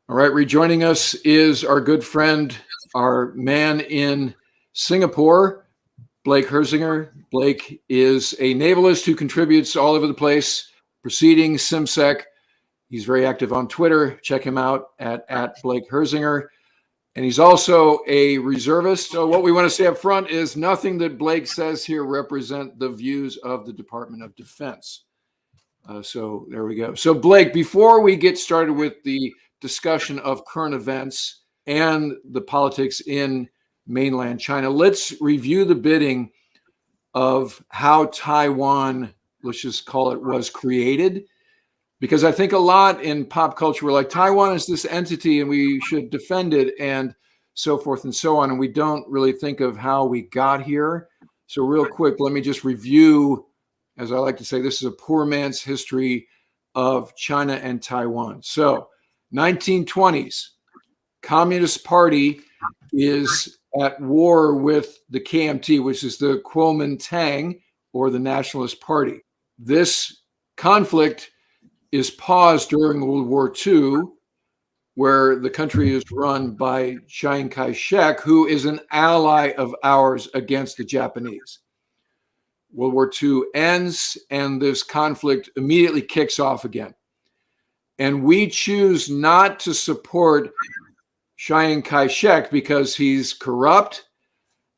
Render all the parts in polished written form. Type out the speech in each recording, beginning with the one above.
All right, rejoining us is our good friend, our man in Singapore, Blake Herzinger. Blake is a navalist who contributes all over the place, proceedings, SimSec. He's very active on Twitter. Check him out at Blake Herzinger. And he's also a reservist. So what we want to say up front is nothing that Blake says here represent the views of the Department of Defense. So there we go. So Blake, before we get started with the discussion of current events and the politics in mainland China, let's review the bidding of how Taiwan, let's just call it, was created. Because I think a lot in pop culture, we're like, Taiwan is this entity and we should defend it and so forth and so on. And we don't really think of how we got here. So real quick, let me just review, as I like to say, this is a poor man's history of China and Taiwan. So 1920s, Communist Party is at war with the KMT, which is the Kuomintang, or the Nationalist Party. This conflict is paused during World War II, where the country is run by Chiang Kai-shek, who is an ally of ours against the Japanese. World War II ends, and this conflict immediately kicks off again. And we choose not to support Chiang Kai-shek because he's corrupt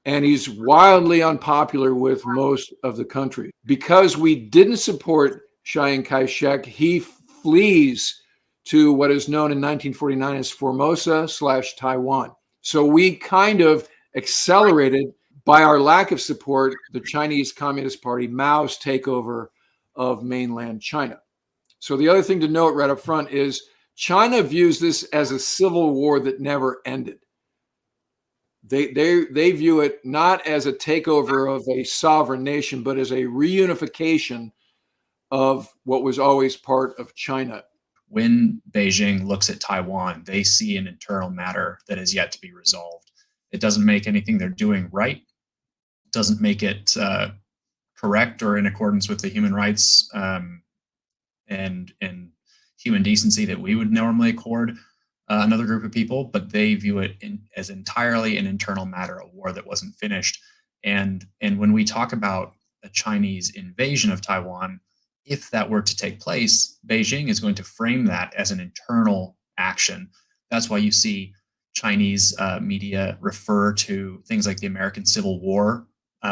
and he's wildly unpopular with most of the country. Because we didn't support Chiang Kai-shek, he flees to what is known in 1949 as Formosa/Taiwan. So we kind of accelerated, by our lack of support, the Chinese Communist Party, Mao's takeover of mainland China. So the other thing to note right up front is China views this as a civil war that never ended. They view it not as a takeover of a sovereign nation, but as a reunification of what was always part of China. When Beijing looks at Taiwan, they see an internal matter that is yet to be resolved. It doesn't make anything they're doing right. It doesn't make it correct or in accordance with the human rights and human decency that we would normally accord another group of people, but they view it as entirely an internal matter, a war that wasn't finished. And when we talk about a Chinese invasion of Taiwan, if that were to take place, Beijing is going to frame that as an internal action. That's why you see Chinese media refer to things like the American Civil War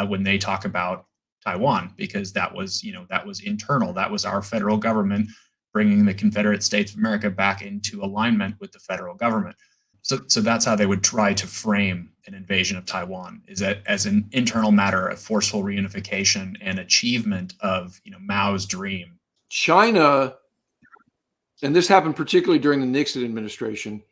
when they talk about Taiwan, because that was internal. That was our federal government bringing the Confederate States of America back into alignment with the federal government. So that's how they would try to frame an invasion of Taiwan, is that as an internal matter of forceful reunification and achievement of Mao's dream. China, and this happened particularly during the Nixon administration,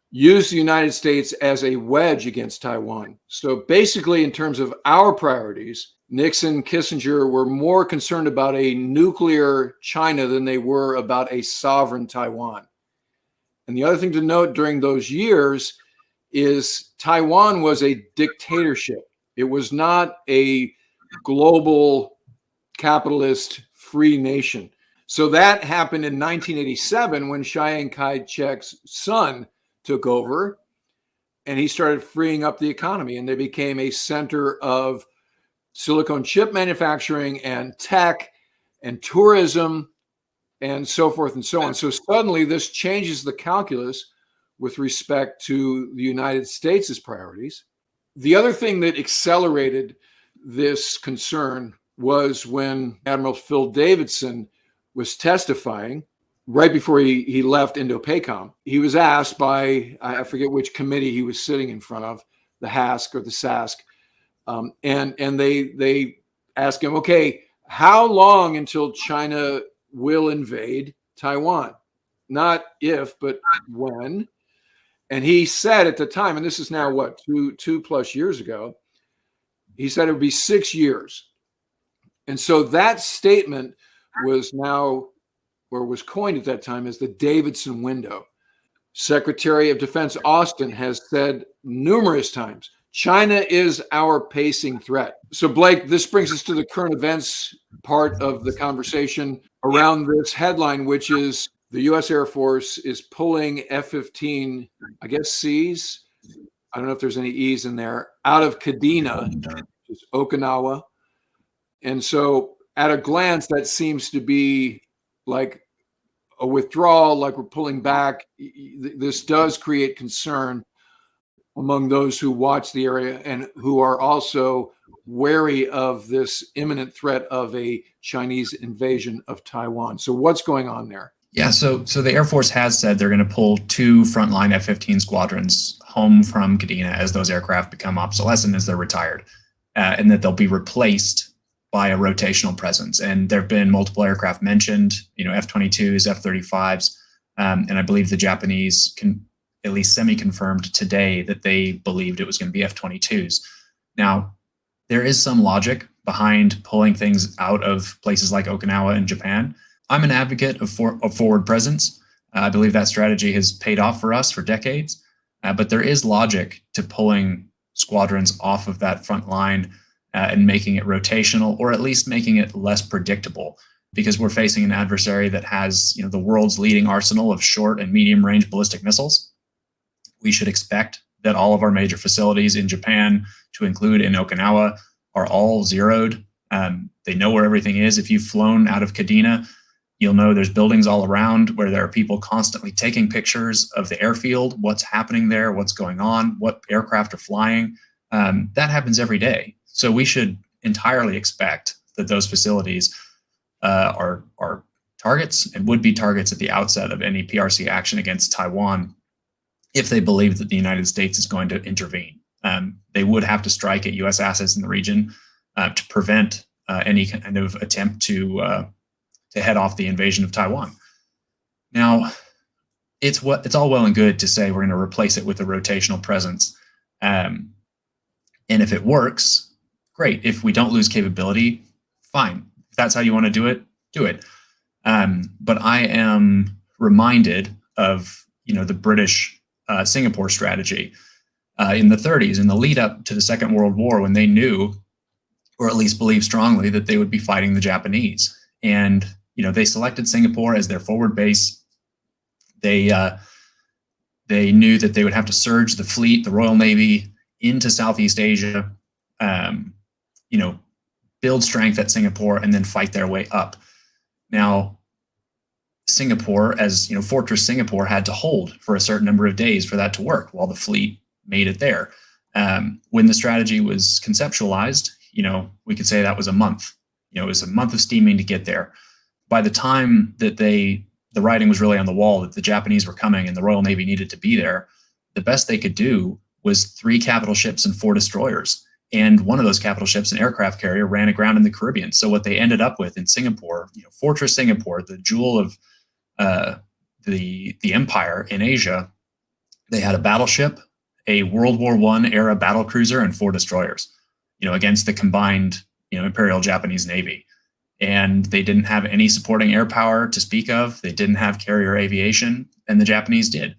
used the United States as a wedge against Taiwan. So basically, in terms of our priorities, Nixon, Kissinger were more concerned about a nuclear China than they were about a sovereign Taiwan. And the other thing to note during those years is Taiwan was a dictatorship. It was not a global capitalist free nation. So that happened in 1987 when Chiang Kai-shek's son took over and he started freeing up the economy, and they became a center of silicon chip manufacturing and tech and tourism and so forth and so on. So suddenly this changes the calculus with respect to the United States' priorities. The other thing that accelerated this concern was when Admiral Phil Davidson was testifying right before he left Indo-PACOM. He was asked by, I forget which committee he was sitting in front of, the HASC or the SASC, and they asked him, okay, how long until China will invade Taiwan? Not if, but when. And he said at the time, and this is now what, two plus years ago, he said it would be 6 years. And so that statement was now, or was coined at that time, as the Davidson window. Secretary of Defense Austin has said numerous times, China is our pacing threat. So Blake, this brings us to the current events part of the conversation around this headline, which is the U.S. Air Force is pulling F-15, I guess C's, I don't know if there's any E's in there, out of Kadena, which is Okinawa. And so at a glance, that seems to be like a withdrawal, like we're pulling back. This does create concern among those who watch the area and who are also wary of this imminent threat of a Chinese invasion of Taiwan. So what's going on there? Yeah, so the Air Force has said they're going to pull 2 frontline F-15 squadrons home from Kadena as those aircraft become obsolescent, as they're retired, and that they'll be replaced by a rotational presence. And there have been multiple aircraft mentioned, F-22s, F-35s, and I believe the Japanese can at least semi-confirmed today that they believed it was going to be F-22s. Now, there is some logic behind pulling things out of places like Okinawa and Japan. I'm an advocate of forward presence. I believe that strategy has paid off for us for decades, but there is logic to pulling squadrons off of that front line and making it rotational, or at least making it less predictable, because we're facing an adversary that has, the world's leading arsenal of short and medium range ballistic missiles. We should expect that all of our major facilities in Japan, to include in Okinawa, are all zeroed. They know where everything is. If you've flown out of Kadena, you'll know there's buildings all around where there are people constantly taking pictures of the airfield, what's happening there, what's going on, what aircraft are flying. That happens every day. So we should entirely expect that those facilities are targets and would be targets at the outset of any PRC action against Taiwan if they believe that the United States is going to intervene. They would have to strike at U.S. assets in the region to prevent any kind of attempt to head off the invasion of Taiwan. Now, it's all well and good to say we're going to replace it with a rotational presence. And if it works, great. If we don't lose capability, fine. If that's how you want to do it, do it. But I am reminded of, the British Singapore strategy in the 30s, in the lead up to the Second World War, when they knew, or at least believed strongly, that they would be fighting the Japanese. And they selected Singapore as their forward base. They knew that they would have to surge the fleet, the Royal Navy, into Southeast Asia, build strength at Singapore, and then fight their way up. Now, Singapore, as Fortress Singapore, had to hold for a certain number of days for that to work while the fleet made it there. When the strategy was conceptualized, we could say that was a month. It was a month of steaming to get there. By the time that the writing was really on the wall that the Japanese were coming and the Royal Navy needed to be there, the best they could do was 3 capital ships and 4 destroyers. And one of those capital ships, an aircraft carrier, ran aground in the Caribbean. So what they ended up with in Singapore, Fortress Singapore, the jewel of the empire in Asia, they had a battleship, a World War I era battle cruiser, and 4 destroyers, against the combined, Imperial Japanese Navy. And they didn't have any supporting air power to speak of. They didn't have carrier aviation, and the Japanese did.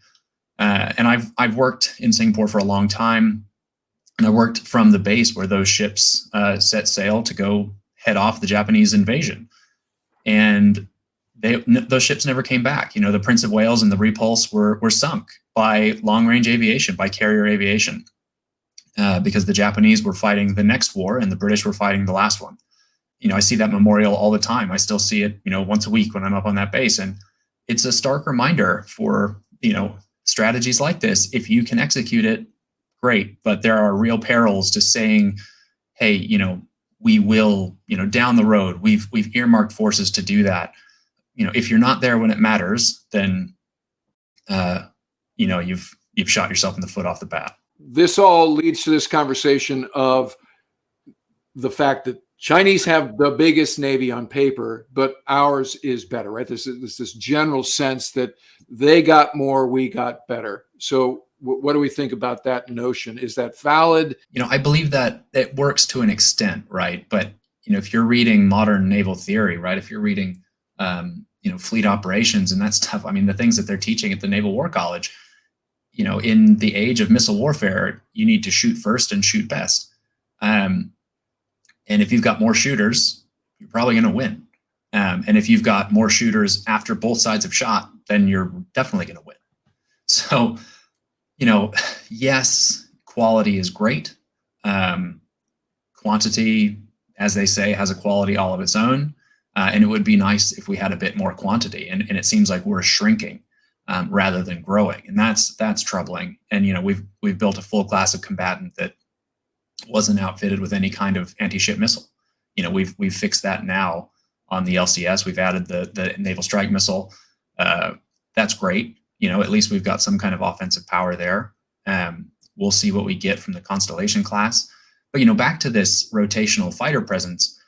And I've worked in Singapore for a long time, and I worked from the base where those ships set sail to go head off the Japanese invasion. And those ships never came back. The Prince of Wales and the Repulse were sunk by long-range aviation, by carrier aviation, because the Japanese were fighting the next war and the British were fighting the last one. I see that memorial all the time. I still see it, once a week when I'm up on that base. And it's a stark reminder for, strategies like this. If you can execute it, great. But there are real perils to saying, hey, we will, down the road, we've earmarked forces to do that. If you're not there when it matters, then, you've shot yourself in the foot off the bat. This all leads to this conversation of the fact that Chinese have the biggest Navy on paper, but ours is better, right? There's this general sense that they got more, we got better. So what do we think about that notion? Is that valid? I believe that it works to an extent, right? But, if you're reading modern naval theory, right? If you're reading, fleet operations and that stuff, the things that they're teaching at the Naval War College, in the age of missile warfare, you need to shoot first and shoot best. And if you've got more shooters, you're probably going to win. And if you've got more shooters after both sides have shot, then you're definitely going to win. So, yes, quality is great. Quantity, as they say, has a quality all of its own. And it would be nice if we had a bit more quantity. And it seems like we're shrinking rather than growing. And that's troubling. And, we've built a full class of combatant that wasn't outfitted with any kind of anti-ship missile. We've fixed that now on the LCS. We've added the naval strike missile. That's great. At least we've got some kind of offensive power there. We'll see what we get from the Constellation class. But, back to this rotational fighter presence,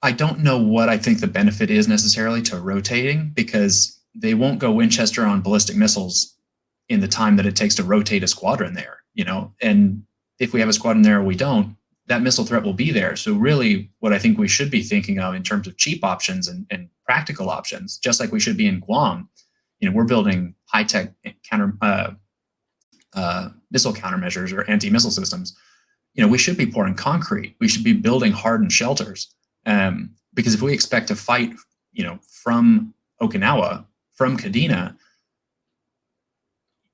I don't know what I think the benefit is necessarily to rotating, because they won't go Winchester on ballistic missiles in the time that it takes to rotate a squadron there, and if we have a squadron there or we don't, that missile threat will be there. So really what I think we should be thinking of in terms of cheap options and practical options, just like we should be in Guam, we're building high-tech missile countermeasures or anti-missile systems. We should be pouring concrete. We should be building hardened shelters. Because if we expect to fight, from Okinawa, from Kadena,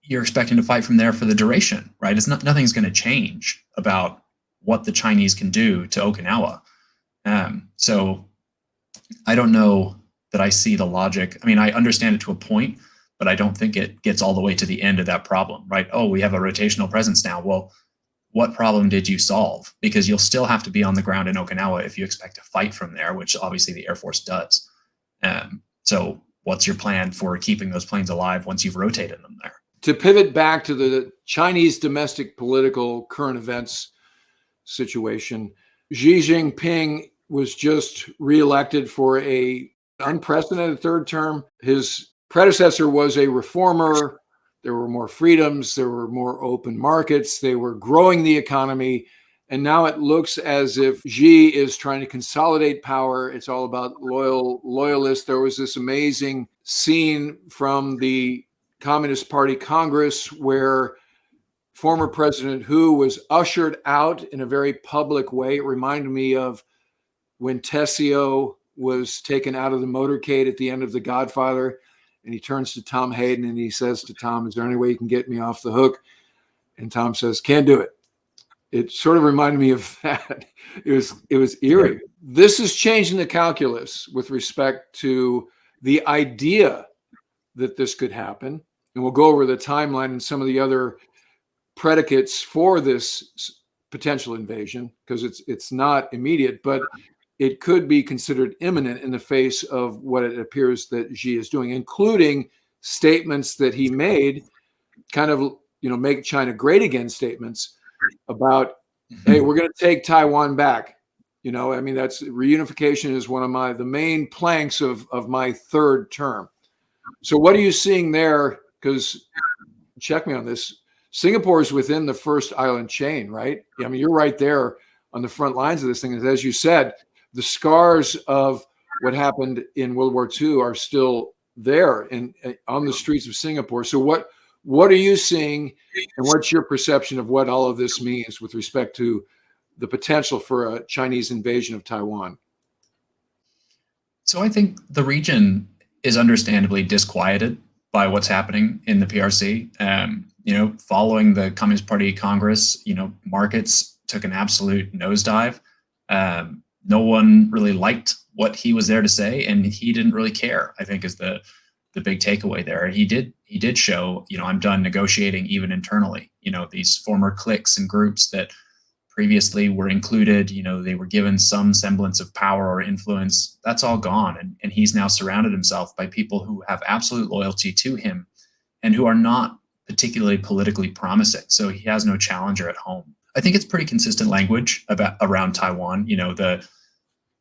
you're expecting to fight from there for the duration, right? Nothing's going to change about what the Chinese can do to Okinawa. So I don't know that I see the logic. I mean, I understand it to a point, but I don't think it gets all the way to the end of that problem, right? Oh, we have a rotational presence now. Well, what problem did you solve? Because you'll still have to be on the ground in Okinawa if you expect to fight from there, which obviously the Air Force does. So what's your plan for keeping those planes alive once you've rotated them there? To pivot back to the Chinese domestic political current events situation, Xi Jinping was just reelected for a unprecedented third term. His predecessor was a reformer. There were more freedoms. There were more open markets. They were growing the economy. And now it looks as if Xi is trying to consolidate power. It's all about loyalists. There was this amazing scene from the Communist Party Congress where former President Hu was ushered out in a very public way. It reminded me of when Tessio was taken out of the motorcade at the end of The Godfather, and he turns to Tom Hayden and he says to Tom, "Is there any way you can get me off the hook?" And Tom says, "Can't do it." It sort of reminded me of that. It was eerie. This is changing the calculus with respect to the idea that this could happen. And we'll go over the timeline and some of the other predicates for this potential invasion, because it's not immediate, but it could be considered imminent in the face of what it appears that Xi is doing, including statements that he made, kind of, make China great again statements about, hey, we're going to take Taiwan back. That's reunification is one of the main planks of my third term. So what are you seeing there? Because check me on this. Singapore is within the first island chain, right? I mean, you're right there on the front lines of this thing. As you said, the scars of what happened in World War II are still there and on the streets of Singapore. So what are you seeing, and what's your perception of what all of this means with respect to the potential for a Chinese invasion of Taiwan? So I think the region is understandably disquieted by what's happening in the PRC. Following the Communist Party Congress, markets took an absolute nosedive. No one really liked what he was there to say, and he didn't really care, I think, is the big takeaway there. He did show, I'm done negotiating even internally. These former cliques and groups that previously were included, they were given some semblance of power or influence. That's all gone. And he's now surrounded himself by people who have absolute loyalty to him and who are not particularly politically promising. So he has no challenger at home. I think it's pretty consistent language around Taiwan. The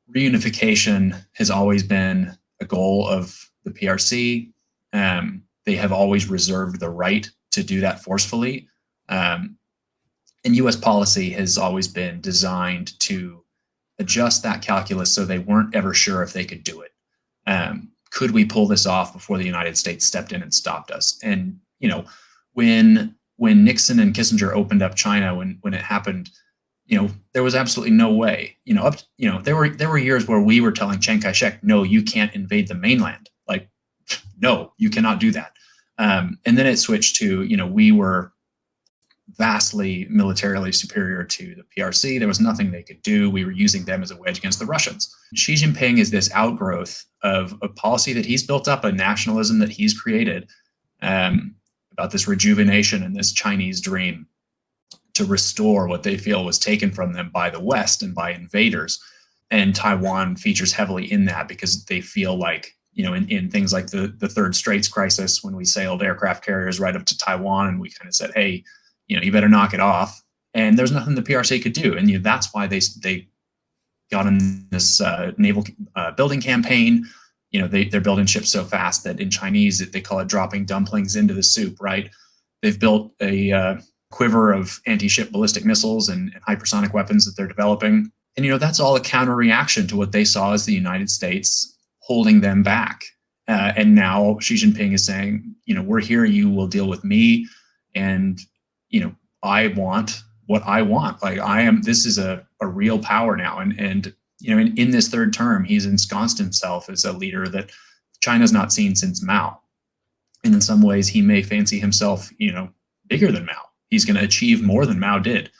reunification has always been a goal of the PRC. They have always reserved the right to do that forcefully. And U.S. policy has always been designed to adjust that calculus so they weren't ever sure if they could do it. Could we pull this off before the United States stepped in and stopped us? And, when Nixon and Kissinger opened up China, when it happened, there was absolutely no way. There were years where we were telling Chiang Kai-shek, no, you can't invade the mainland. Like, no, you cannot do that. And then it switched to, we were vastly militarily superior to the PRC. There was nothing they could do. We were using them as a wedge against the Russians. Xi Jinping is this outgrowth of a policy that he's built up, a nationalism that he's created, about this rejuvenation and this Chinese dream to restore what they feel was taken from them by the West and by invaders. And Taiwan features heavily in that because they feel like, in things like the Third Straits crisis, when we sailed aircraft carriers right up to Taiwan and we kind of said, hey, you better knock it off. And there's nothing the PRC could do. And that's why they got in this naval building campaign. They're building ships so fast that in Chinese, they call it dropping dumplings into the soup, right? They've built a quiver of anti-ship ballistic missiles and hypersonic weapons that they're developing. And, that's all a counter reaction to what they saw as the United States holding them back. And now Xi Jinping is saying, we're here, you will deal with me. And, I want what I want. Like this is a real power now. And in this third term, he's ensconced himself as a leader that China's not seen since Mao. And in some ways, he may fancy himself, bigger than Mao. He's going to achieve more than Mao did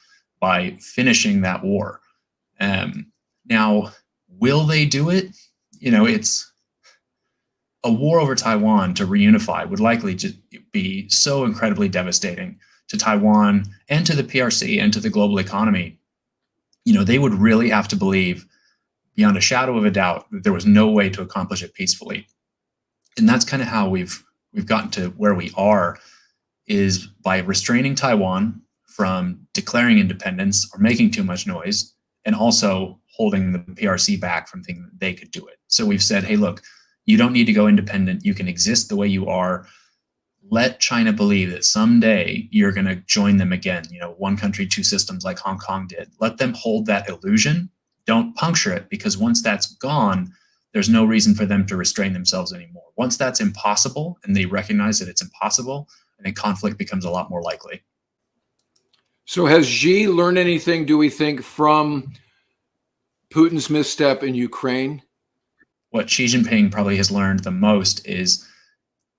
by finishing that war. Now, will they do it? It's a war over Taiwan to reunify would likely just be so incredibly devastating to Taiwan and to the PRC and to the global economy. They would really have to believe beyond a shadow of a doubt that there was no way to accomplish it peacefully. And that's kind of how we've gotten to where we are, is by restraining Taiwan from declaring independence or making too much noise, and also holding the PRC back from thinking that they could do it. So we've said, hey, look, you don't need to go independent. You can exist the way you are. Let China believe that someday you're going to join them again. One country, two systems like Hong Kong did. Let them hold that illusion. Don't puncture it, because once that's gone, there's no reason for them to restrain themselves anymore. Once that's impossible and they recognize that it's impossible, I think conflict becomes a lot more likely. So has Xi learned anything, do we think, from Putin's misstep in Ukraine? What Xi Jinping probably has learned the most is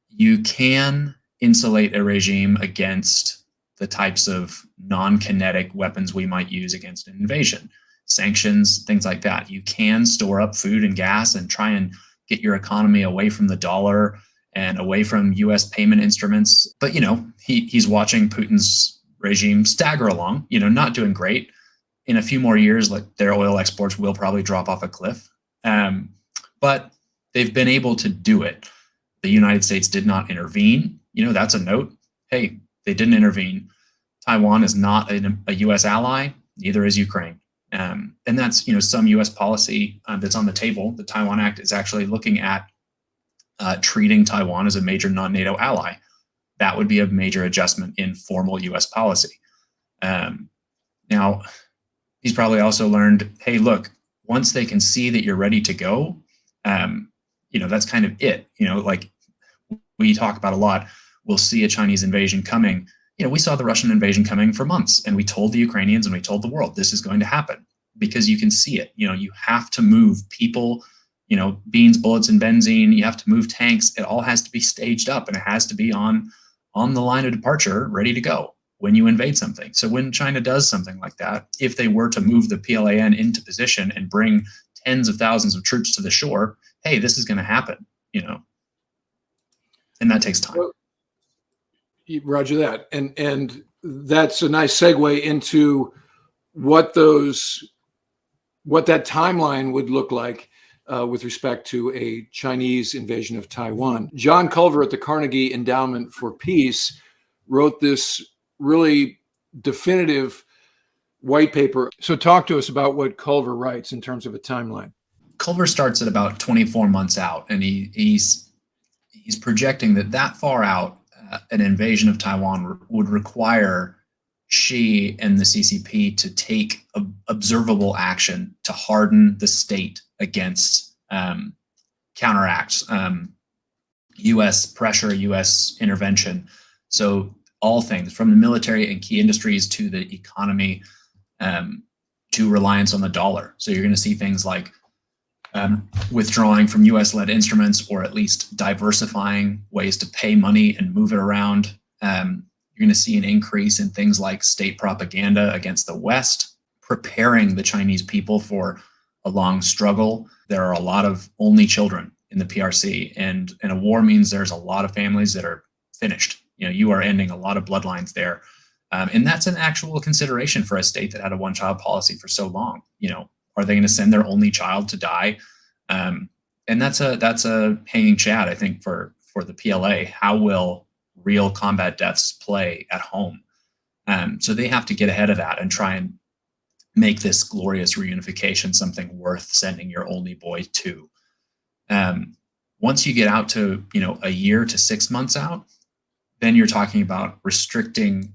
you can insulate a regime against the types of non-kinetic weapons we might use against an invasion. Sanctions, things like that. You can store up food and gas and try and get your economy away from the dollar and away from US payment instruments. But, he's watching Putin's regime stagger along, not doing great. In a few more years, like, their oil exports will probably drop off a cliff. But they've been able to do it. The United States did not intervene. That's a note. Hey, they didn't intervene. Taiwan is not a US ally, neither is Ukraine. And that's, some US policy that's on the table. The Taiwan Act is actually looking at treating Taiwan as a major non-NATO ally. That would be a major adjustment in formal US policy. Now, he's probably also learned, hey, look, once they can see that you're ready to go, that's kind of it. Like we talk about a lot, we'll see a Chinese invasion coming. We saw the Russian invasion coming for months, and we told the Ukrainians and we told the world this is going to happen because you can see it. You have to move people, beans, bullets, and benzene. You have to move tanks. It all has to be staged up, and it has to be on the line of departure, ready to go when you invade something. So when China does something like that, if they were to move the PLAN into position and bring tens of thousands of troops to the shore, hey, this is going to happen, and that takes time. Well, Roger that. And that's a nice segue into what that timeline would look like with respect to a Chinese invasion of Taiwan. John Culver at the Carnegie Endowment for Peace wrote this really definitive white paper. So talk to us about what Culver writes in terms of a timeline. Culver starts at about 24 months out, and he's projecting that far out, an invasion of Taiwan would require Xi and the CCP to take observable action to harden the state against counteract U.S. pressure, U.S. intervention. So all things from the military and key industries to the economy, to reliance on the dollar. So you're going to see things like withdrawing from US-led instruments, or at least diversifying ways to pay money and move it around. You're going to see an increase in things like state propaganda against the West, preparing the Chinese people for a long struggle. There are a lot of only children in the PRC, and a war means there's a lot of families that are finished. You are ending a lot of bloodlines there. And that's an actual consideration for a state that had a one-child policy for so long. Are they going to send their only child to die? And that's a hanging chat, I think, for the PLA. How will real combat deaths play at home? So they have to get ahead of that and try and make this glorious reunification something worth sending your only boy to. Once you get out to a year to 6 months out, then you're talking about restricting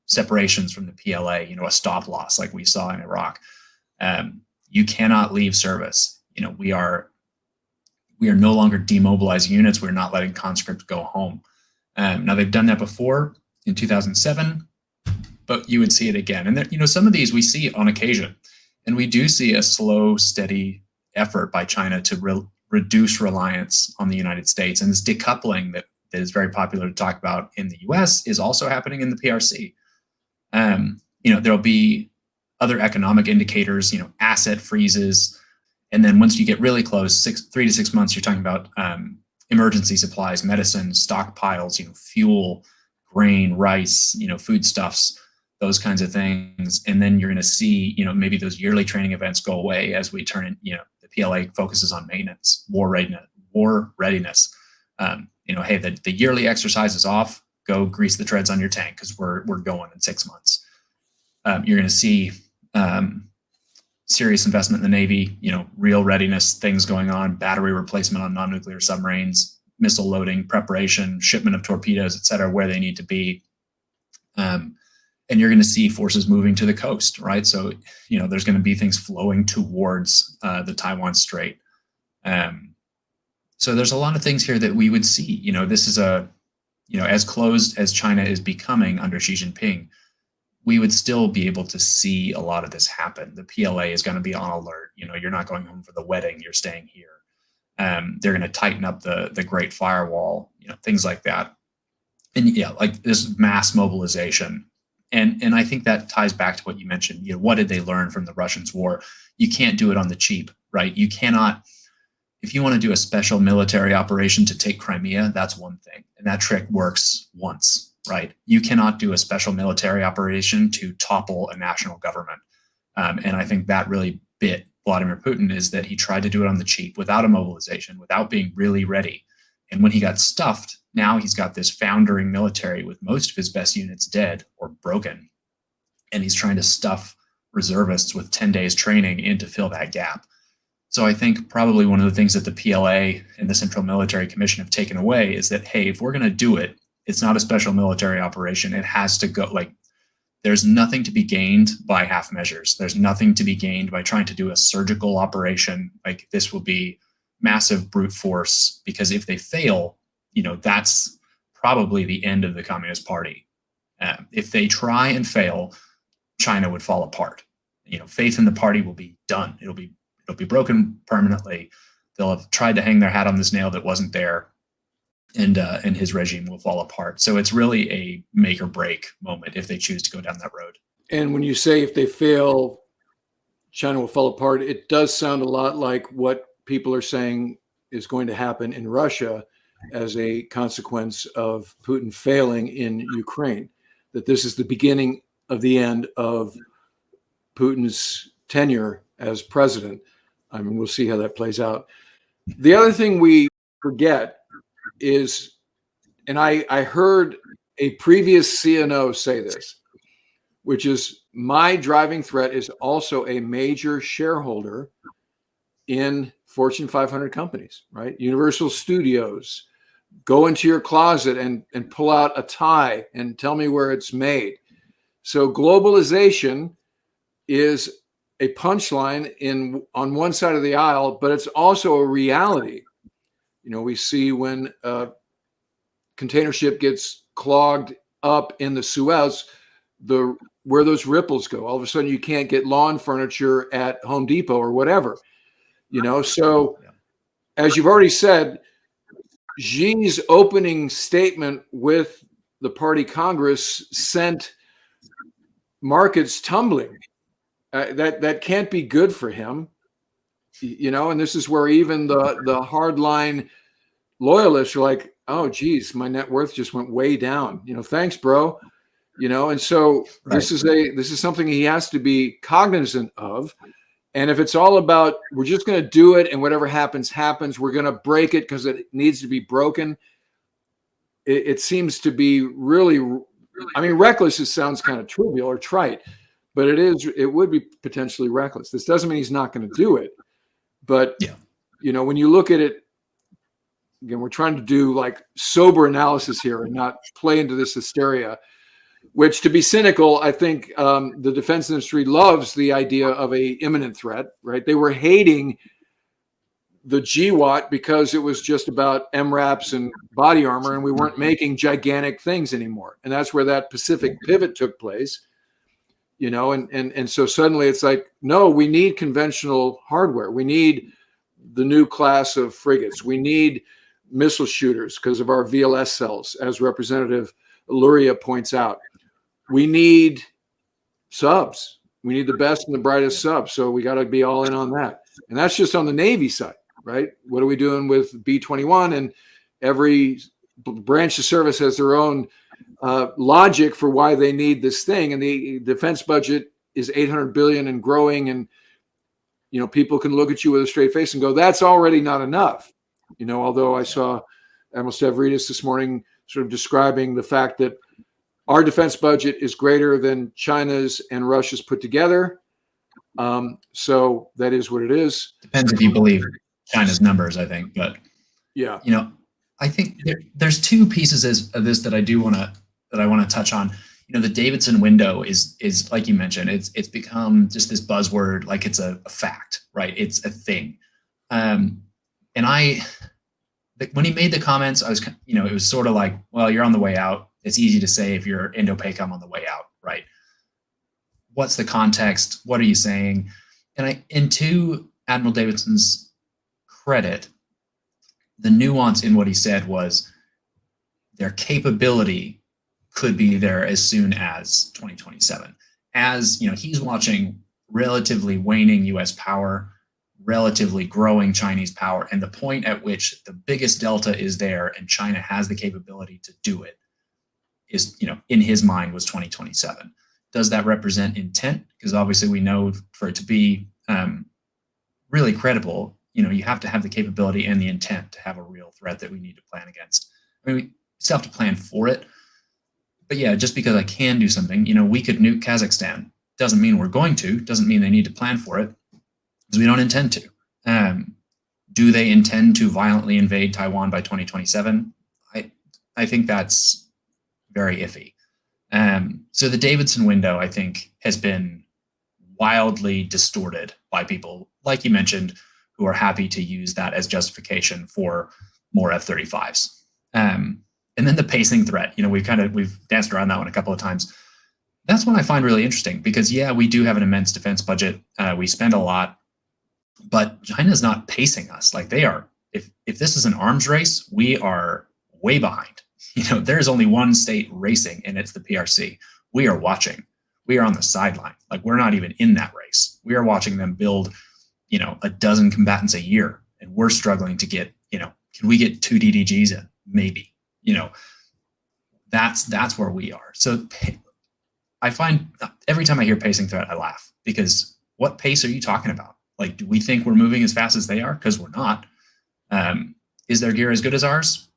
separations from the PLA. A stop loss like we saw in Iraq. You cannot leave service. We are no longer demobilizing units. We're not letting conscripts go home. Now they've done that before in 2007, but you would see it again. And there, some of these we see on occasion, and we do see a slow, steady effort by China to reduce reliance on the United States. And this decoupling that is very popular to talk about in the US is also happening in the PRC. There'll be other economic indicators, asset freezes. And then once you get really close, 3 to 6 months, you're talking about emergency supplies, medicine, stockpiles, fuel, grain, rice, foodstuffs, those kinds of things. And then you're going to see, maybe those yearly training events go away as we turn in, the PLA focuses on maintenance, war readiness. Hey, the yearly exercise is off, go grease the treads on your tank because we're going in 6 months. You're going to see serious investment in the Navy, real readiness things going on, battery replacement on non-nuclear submarines, missile loading, preparation, shipment of torpedoes, et cetera, where they need to be. And you're going to see forces moving to the coast, right? So, there's going to be things flowing towards the Taiwan Strait. So there's a lot of things here that we would see. This is as closed as China is becoming under Xi Jinping, we would still be able to see a lot of this happen. The PLA is going to be on alert. You're not going home for the wedding, you're staying here. They're going to tighten up the Great Firewall, things like that. And like this mass mobilization. And I think that ties back to what you mentioned. What did they learn from the Russians' war? You can't do it on the cheap, right? You cannot, if you want to do a special military operation to take Crimea, that's one thing. And that trick works once, right? You cannot do a special military operation to topple a national government. And I think that really bit Vladimir Putin, is that he tried to do it on the cheap without a mobilization, without being really ready. And when he got stuffed, now he's got this foundering military with most of his best units dead or broken. And he's trying to stuff reservists with 10 days training in to fill that gap. So I think probably one of the things that the PLA and the Central Military Commission have taken away is that, hey, if we're going to do it, it's not a special military operation. It has to go, there's nothing to be gained by half measures. There's nothing to be gained by trying to do a surgical operation. This will be massive brute force, because if they fail, that's probably the end of the Communist Party. If they try and fail, China would fall apart. Faith in the party will be done. It'll be broken permanently. They'll have tried to hang their hat on this nail that wasn't there, and his regime will fall apart. So it's really a make or break moment if they choose to go down that road. And when you say if they fail, China will fall apart, it does sound a lot like what people are saying is going to happen in Russia as a consequence of Putin failing in Ukraine, that this is the beginning of the end of Putin's tenure as president. I mean, we'll see how that plays out. The other thing we forget is, and I heard a previous CNO say this, which is, my driving threat is also a major shareholder in Fortune 500 companies, right? Universal Studios. Go into your closet and pull out a tie and tell me where it's made. So globalization is a punchline on one side of the aisle, but it's also a reality. We see when a container ship gets clogged up in the Suez, where those ripples go. All of a sudden, you can't get lawn furniture at Home Depot or whatever. So as you've already said, Xi's opening statement with the party Congress sent markets tumbling. That can't be good for him, and this is where even the hardline loyalists are like, oh geez, my net worth just went way down. Thanks, bro. And so this is something he has to be cognizant of. And if it's all about we're just going to do it and whatever happens, happens, we're going to break it because it needs to be broken. It seems to be really, reckless. It sounds kind of trivial or trite, but it would be potentially reckless. This doesn't mean he's not going to do it. But, when you look at it, again, we're trying to do like sober analysis here and not play into this hysteria, which, to be cynical, I think the defense industry loves the idea of a imminent threat, right? They were hating the GWAT because it was just about MRAPs and body armor, and we weren't making gigantic things anymore. And that's where that Pacific pivot took place, and so suddenly it's like, no, we need conventional hardware. We need the new class of frigates. We need missile shooters because of our VLS cells, as Representative Luria points out. We need subs. We need the best and the brightest subs. So we got to be all in on that. And that's just on the Navy side, right? What are we doing with B-21? And every branch of service has their own logic for why they need this thing. And the defense budget is $800 billion and growing. And, people can look at you with a straight face and go, that's already not enough. Although I saw Admiral Stavridis this morning sort of describing the fact that our defense budget is greater than China's and Russia's put together. So that is what it is. Depends if you believe China's numbers, I think. But yeah, I think there's two pieces of this that I want to touch on. The Davidson window is like you mentioned, it's become just this buzzword, like it's a fact, right? It's a thing. And when he made the comments, I was, it was sort of like, well, you're on the way out. It's easy to say if you're Indo-PACOM on the way out, right? What's the context? What are you saying? And to Admiral Davidson's credit, the nuance in what he said was their capability could be there as soon as 2027. As he's watching relatively waning U.S. power, relatively growing Chinese power, and the point at which the biggest delta is there and China has the capability to do it is, in his mind, was 2027. Does that represent intent? Because obviously we know for it to be really credible, you have to have the capability and the intent to have a real threat that we need to plan against. We still have to plan for it. But yeah, just because I can do something, we could nuke Kazakhstan. Doesn't mean we're going to, doesn't mean they need to plan for it, because we don't intend to. Do they intend to violently invade Taiwan by 2027? I think that's very iffy. So the Davidson window, I think, has been wildly distorted by people, like you mentioned, who are happy to use that as justification for more F-35s. And then the pacing threat, we've danced around that one a couple of times. That's one I find really interesting because, yeah, we do have an immense defense budget. We spend a lot, but China's not pacing us like they are. If this is an arms race, we are way behind. There's only one state racing, and it's the PRC. We are watching. We are on the sideline. Like, we're not even in that race. We are watching them build, a dozen combatants a year, and we're struggling to get, can we get 2 DDGs in? Maybe. That's where we are. So I find every time I hear pacing threat, I laugh, because what pace are you talking about? Like, do we think we're moving as fast as they are? Because we're not. Is their gear as good as ours?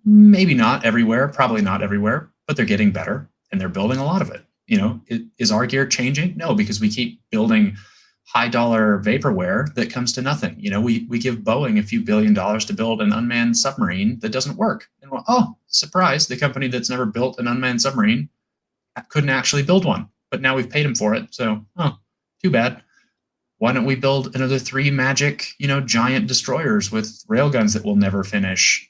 Maybe not everywhere, probably not everywhere, but they're getting better and they're building a lot of it. Is our gear changing? No, because we keep building high dollar vaporware that comes to nothing. We give Boeing a few $1 billion to build an unmanned submarine that doesn't work. And surprise, the company that's never built an unmanned submarine couldn't actually build one, but now we've paid them for it. So, too bad. Why don't we build another 3 magic, giant destroyers with railguns that will never finish?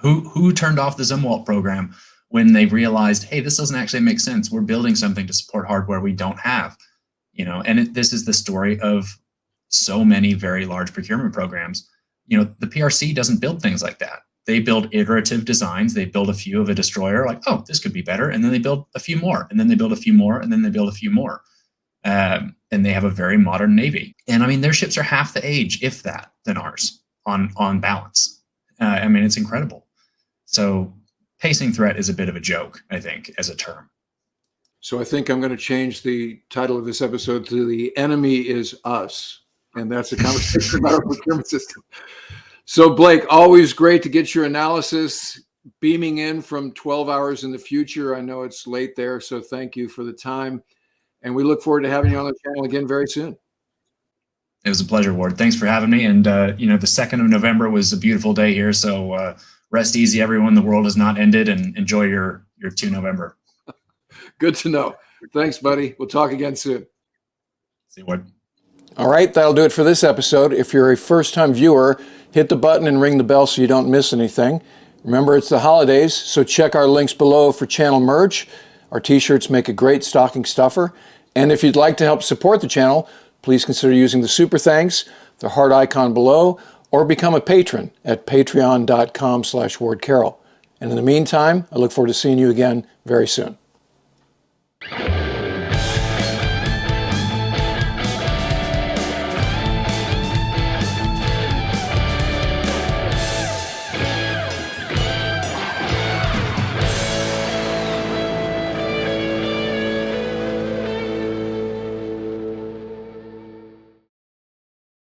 Who turned off the Zumwalt program when they realized, hey, this doesn't actually make sense. We're building something to support hardware we don't have. And this is the story of so many very large procurement programs. The PRC doesn't build things like that. They build iterative designs. They build a few of a destroyer, like, oh, this could be better. And then they build a few more, and then they build a few more, and then they build a few more. And they have a very modern Navy. And I mean, their ships are half the age, if that, than ours on balance. I mean, it's incredible. So pacing threat is a bit of a joke, I think, as a term. So I think I'm going to change the title of this episode to "The Enemy is Us." And that's a conversation about our procurement system. So Blake, always great to get your analysis beaming in from 12 hours in the future. I know it's late there, so thank you for the time. And we look forward to having you on the channel again very soon. It was a pleasure, Ward. Thanks for having me. And, the 2nd of November was a beautiful day here. So rest easy, everyone. The world has not ended, and enjoy your 2 November. Good to know. Thanks, buddy. We'll talk again soon. See you, Ward. All right, that'll do it for this episode. If you're a first-time viewer, hit the button and ring the bell so you don't miss anything. Remember, it's the holidays, so check our links below for channel merch. Our t-shirts make a great stocking stuffer. And if you'd like to help support the channel, please consider using the super thanks, the heart icon below, or become a patron at patreon.com/WardCarroll. And in the meantime, I look forward to seeing you again very soon.